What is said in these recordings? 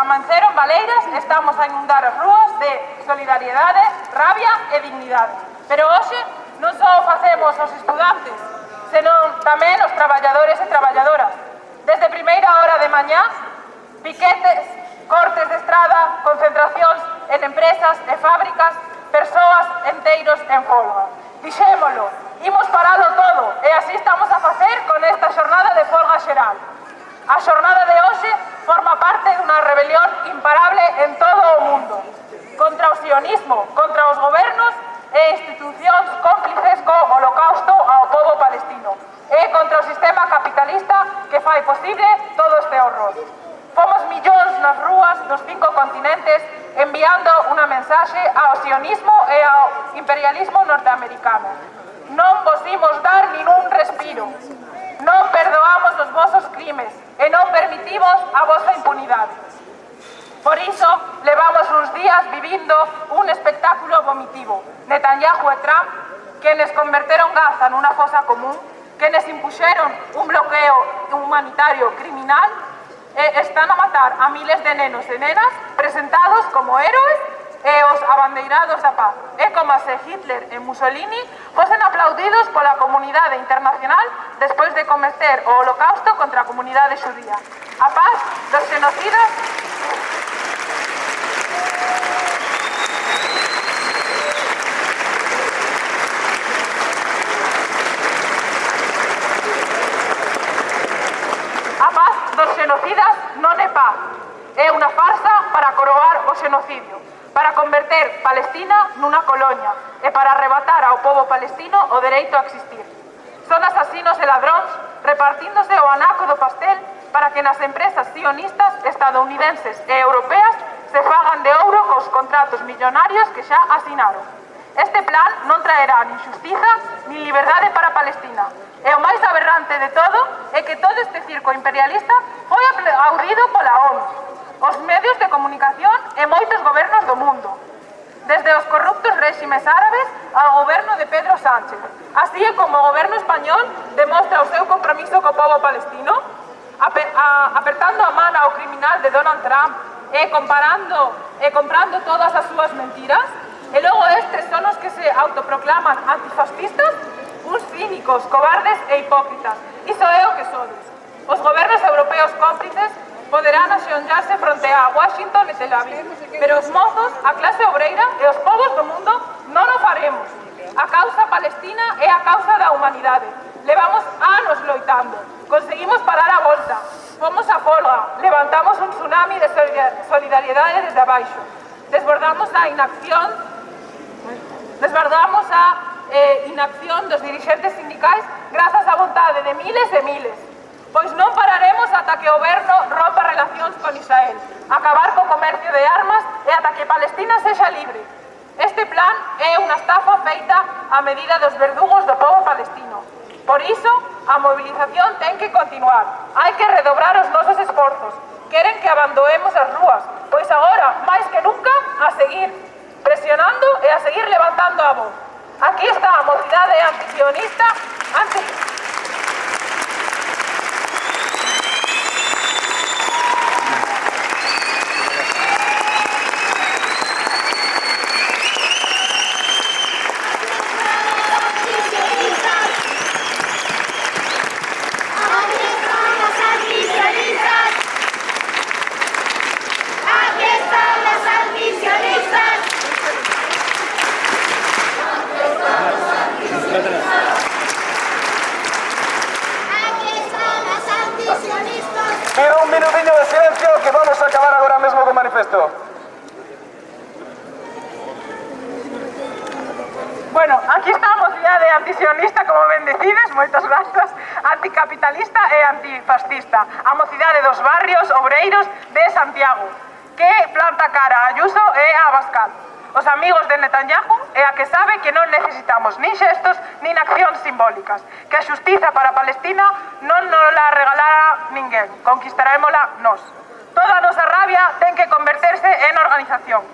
amanceron baleiras, estamos a inundar as rúas de solidariedade, rabia e dignidade. Pero hoxe non só facemos os estudantes, senón tamén os traballadores e traballadoras. Desde primeira hora de mañá, piquetes, cortes de estrada, concentracións en empresas e fábricas, persoas enteiros en folga. Dixémolo, imos paralo todo e así estamos a facer con esta xornada de folga xeral. A xornada de hoxe forma parte dunha rebelión imparable en todo o mundo contra o sionismo, contra os gobernos e institucións cómplices co holocausto ao pobo palestino e contra o sistema capitalista que fai posible todo este horror. Fomos millóns nas rúas dos 5 continentes enviando unha mensaxe ao sionismo e ao imperialismo norteamericano. Non vos imos dar nin un respiro. Non perdoamos os vosos crimes e non permitimos a vosa impunidade. Por iso, levamos uns días vivindo un espectáculo vomitivo. Netanyahu e Trump, quenes converteron Gaza nunha fosa común, quenes impuxeron un bloqueo humanitario criminal, están a matar a miles de nenos e nenas presentados como héroes e os abandeirados da paz. É como se Hitler e Mussolini fosen aplaudidos pola comunidade internacional despois de cometer o holocausto contra a comunidade xudía. A paz dos xenocidas non é paz, é unha farsa para coroar o xenocidio, para converter Palestina nunha colonia e para arrebatar ao pobo palestino o dereito a existir. Son asasinos e ladróns repartíndose o anaco do pastel para que nas empresas sionistas estadounidenses e europeas se fagan de ouro cos contratos millonarios que xa asinaron. Este plan non traerá nin xustiza nin liberdade para Palestina. E o máis aberrante de todo é que todo este circo imperialista foi aplaudido pola ONU, os medios de comunicación e moitos gobernos do mundo, desde os corruptos réximes árabes ao goberno de Pedro Sánchez, así como o goberno español demostra o seu compromiso co pobo palestino, apertando a man ao criminal de Donald Trump e comprando todas as súas mentiras, e logo estes son os que se autoproclaman antifascistas, uns cínicos, cobardes e hipócritas. Iso é o que sodes. Os gobernos europeos cómplices poderán axeonllarse fronte a Washington e Tel Aviv, pero os mozos, a clase obreira e os povos do mundo non o faremos. A causa palestina é a causa da humanidade. Levamos anos loitando. Conseguimos parar a volta. Fomos a folga. Levantamos un tsunami de solidariedade desde abaixo. Desbordamos a inacción dos dirixentes sindicais grazas á vontade de miles e miles. Pois non pararemos ata que o goberno rompa relacións con Israel, acabar co comercio de armas e ata que Palestina sexa libre. Este plan é unha estafa feita a medida dos verdugos do povo palestino. Por iso, a movilización ten que continuar. Hai que redobrar os nosos esforzos. Queren que abandoemos as rúas, pois agora, máis que nunca, a seguir presionando e a seguir levantando a voz. Aquí está a mocidade antisionista, Pido un minutiño de silencio que vamos a acabar agora mesmo co manifesto. Bueno, aquí está a mocidade antisionista, como ben decides, moitas grazas, anticapitalista e antifascista. A mocidade dos barrios obreiros de Santiago, que planta cara a Ayuso e a Abascal. Os amigos de Netanyahu e a que sabe que non necesitamos nin xestos nin accións simbólicas, que a xustiza para Palestina non nos la regalará ninguén, conquistarémola nós. Toda a nosa rabia ten que converterse en organización.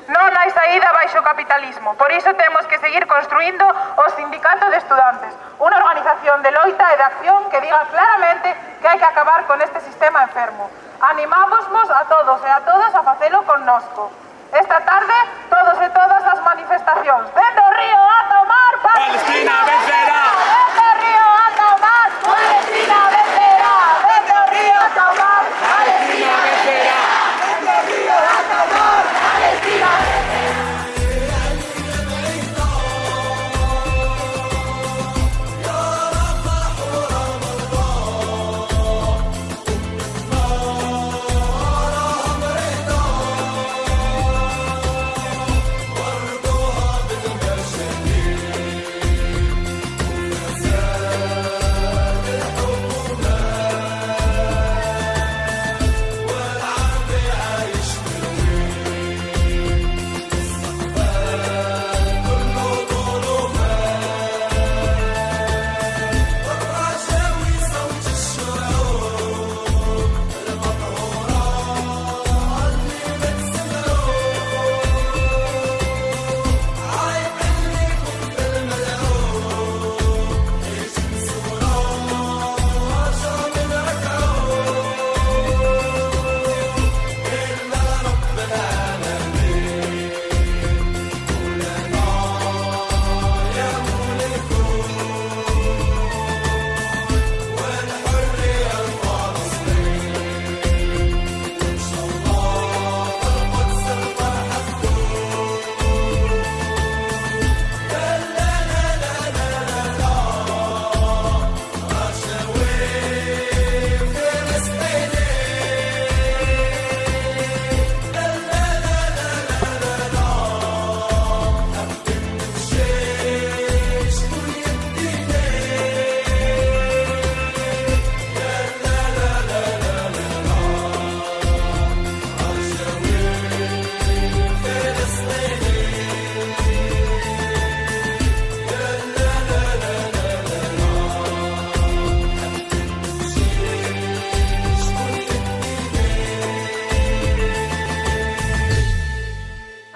Non hai saída baixo o capitalismo. Por iso temos que seguir construindo o sindicato de estudantes, unha organización de loita e de acción que diga claramente que hai que acabar con este sistema enfermo. Animámosvos a todos e a todas a facelo connosco. Esta tarde, todos e todas as manifestacións. Dende o río ata o mar, Palestina vencerá! Dende o río ata o mar, Palestina vencerá! Dende o río ata o mar, Palestina vencerá! Dende o río ata o mar, Palestina vencerá!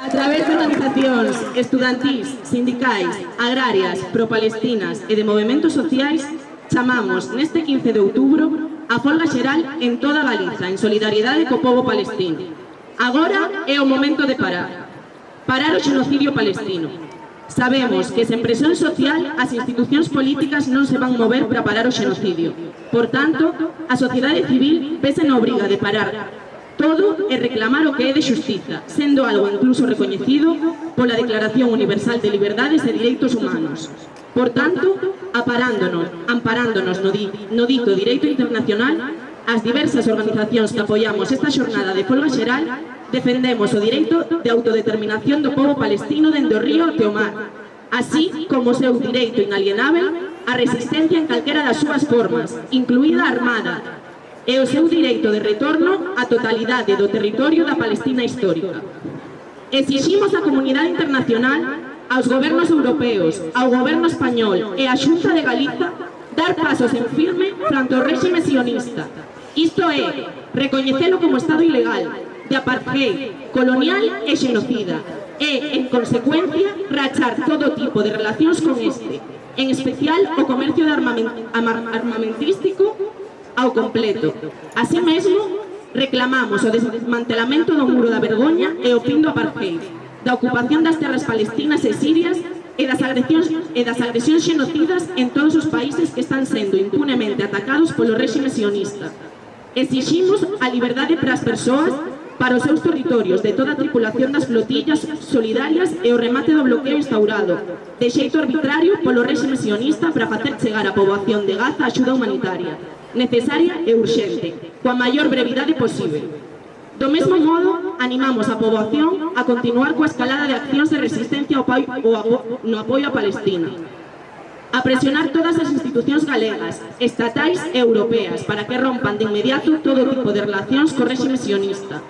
A través de organizacións estudantís, sindicais, agrarias, pro-palestinas e de movementos sociais, chamamos neste 15 de outubro a folga xeral en toda Galiza, en solidariedade co pobo palestino. Agora é o momento de parar. Parar o xenocidio palestino. Sabemos que sen presión social as institucións políticas non se van mover para parar o xenocidio. Por tanto, a sociedade civil vese na obriga de parar todo e reclamar o que é de xustiza, sendo algo incluso recoñecido pola Declaración Universal de Liberdades e Direitos Humanos. Por tanto, amparándonos no dito direito internacional, as diversas organizacións que apoiamos esta xornada de folga xeral defendemos o direito de autodeterminación do pobo palestino dende o río até o mar, así como o seu direito inalienável á resistencia en calquera das súas formas, incluída a armada, e o seu direito de retorno á totalidade do territorio da Palestina histórica. Exiximos á comunidade internacional, aos gobernos europeos, ao goberno español e á Xunta de Galiza dar pasos en firme fronte ao réxime sionista. Isto é, recoñecelo como Estado ilegal, de apartheid, colonial e xenocida, e, en consecuencia, rachar todo tipo de relacións con este, en especial o comercio de armamentístico ao completo. Así mesmo, reclamamos o desmantelamento do muro da vergoña e o fin do apartheid, da ocupación das terras palestinas e sirias e das agresións xenocidas en todos os países que están sendo impunemente atacados polo réxime sionista. Exiximos a liberdade para as persoas, para os seus territorios, de toda a tripulación das flotillas solidarias e o remate do bloqueo instaurado, de xeito arbitrario polo réxime sionista para facer chegar á poboación de Gaza a axuda humanitaria, necesaria e urxente, coa maior brevidade posible. Do mesmo modo, animamos a poboación a continuar coa escalada de accións de resistencia no apoio a Palestina, a presionar todas as institucións galegas, estatais e europeas para que rompan de inmediato todo tipo de relacións co réxime sionista,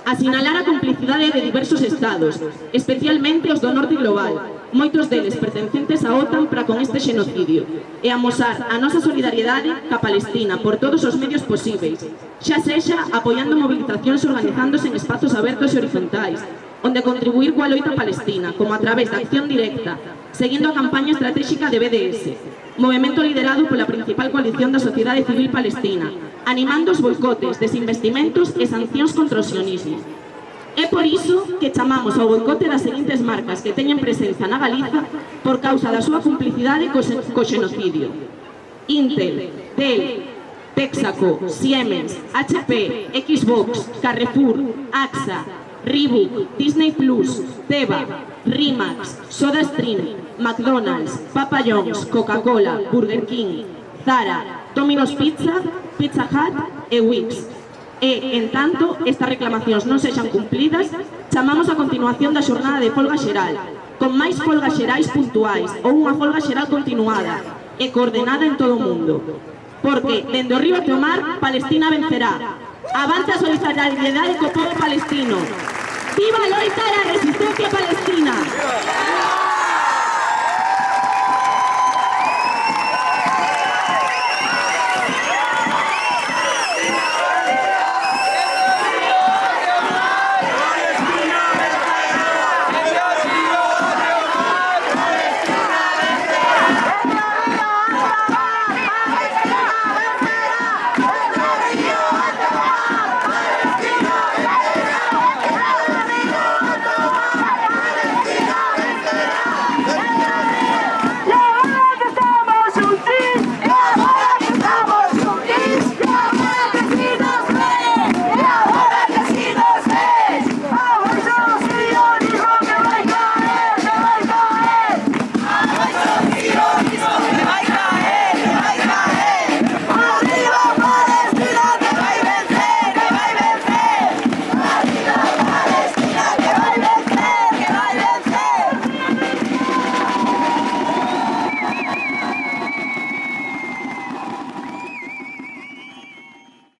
a sinalar a complicidade de diversos estados, especialmente os do norte global, moitos deles pertencentes á OTAN para con este xenocidio, e amosar a nosa solidariedade ca Palestina por todos os medios posíveis, xa sexa apoiando movilizacións organizándose en espazos abertos e horizontais, onde contribuir coa loita palestina, como a través da acción directa, seguindo a campaña estratégica de BDS, movemento liderado pola principal coalición da sociedade civil palestina, animando os boicotes, desinvestimentos e sancións contra o sionismo. É por iso que chamamos ao boicote das seguintes marcas que teñen presenza na Galiza por causa da súa complicidade co xenocidio: Intel, Dell, Texaco, Siemens, HP, Xbox, Carrefour, AXA, Reebok, Disney Plus, Teva, Rimax, SodaStream, McDonald's, Papa John's, Coca-Cola, Burger King, Zara, Domino's Pizza, Pizza Hut e Wix. E, en tanto, estas reclamacións non sexan cumplidas, chamamos a continuación da xornada de folga xeral, con máis folgas xerais puntuais ou unha folga xeral continuada e coordenada en todo o mundo. Porque, dende o río até o mar, Palestina vencerá. Avante a solidariedade co pobo palestino. Viva a loita e a resistencia palestina!